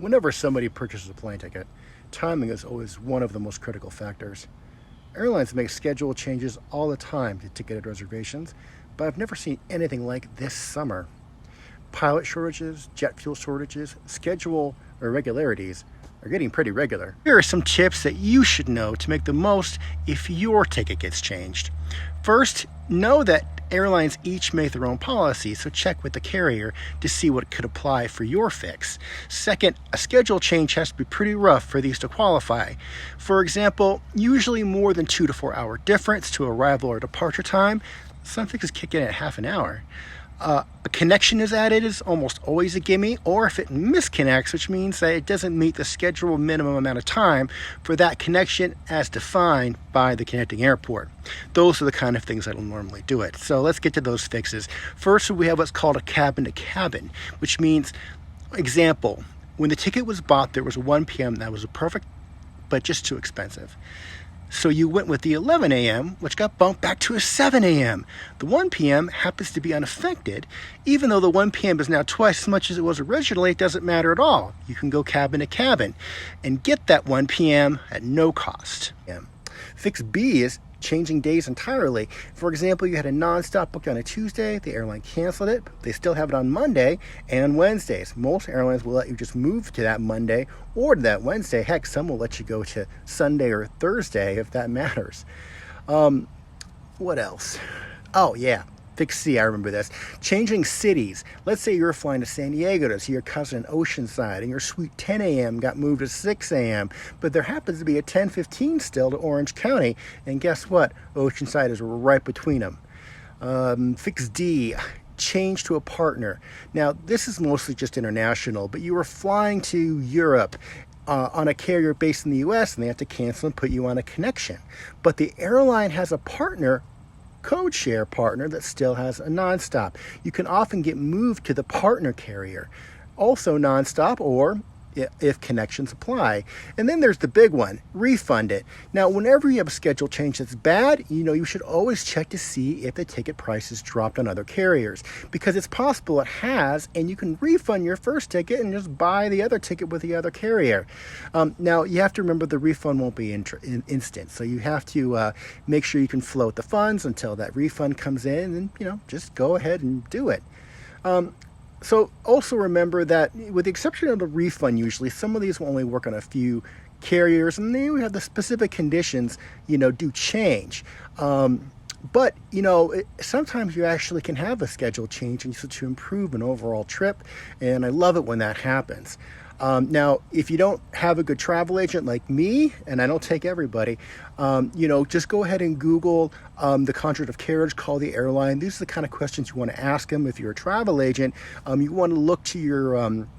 Whenever somebody purchases a plane ticket, timing is always one of the most critical factors. Airlines make schedule changes all the time to ticketed reservations, but I've never seen anything like this summer. Pilot shortages, jet fuel shortages, schedule irregularities are getting pretty regular. Here are some tips that you should know to make the most if your ticket gets changed. First, know that airlines each make their own policy, so check with the carrier to see what could apply for your fix. Second, a schedule change has to be pretty rough for these to qualify. For example, usually more than 2 to 4 hour difference to arrival or departure time. Some fixes kick in at half an hour. A connection is added is almost always a gimme, or if it misconnects, which means that it doesn't meet the scheduled minimum amount of time for that connection as defined by the connecting airport. Those are the kind of things that'll normally do it. So let's get to those fixes. First, we have what's called a cabin to cabin, which means, example, when the ticket was bought, there was a 1 p.m. that was perfect, but just too expensive. So you went with the 11 a.m., which got bumped back to a 7 a.m. The 1 p.m. happens to be unaffected. Even though the 1 p.m. is now twice as much as it was originally, it doesn't matter at all. You can go cabin to cabin and get that 1 p.m. at no cost. Fix B is changing days entirely. For example, you had a non-stop booked on a Tuesday, the airline canceled it, they still have it on Monday and Wednesdays. Most airlines will let you just move to that Monday or to that Wednesday. Heck, some will let you go to Sunday or Thursday if that matters. What else? Oh yeah, fix C, I remember this. Changing cities. Let's say you're flying to San Diego to see your cousin in Oceanside and your sweet 10 a.m. got moved to 6 a.m. But there happens to be a 10:15 still to Orange County. And guess what? Oceanside is right between them. Fix D. Change to a partner. Now, this is mostly just international, but you were flying to Europe on a carrier based in the U.S. and they have to cancel and put you on a connection. But the airline has a partner, code share partner, that still has a nonstop. You can often get moved to the partner carrier, also nonstop, or if connections apply. And then there's the big one, refund it. Now, whenever you have a schedule change that's bad, you should always check to see if the ticket price has dropped on other carriers, because it's possible it has, and you can refund your first ticket and just buy the other ticket with the other carrier. Now, you have to remember the refund won't be instant, so you have to make sure you can float the funds until that refund comes in, and just go ahead and do it. So also remember that with the exception of the refund, usually some of these will only work on a few carriers, and then we have the specific conditions, do change. But, sometimes you actually can have a schedule change and to improve an overall trip, and I love it when that happens. Now, if you don't have a good travel agent like me, and I don't take everybody, just go ahead and Google the contract of carriage, call the airline. These are the kind of questions you want to ask them if you're a travel agent. You want to look to your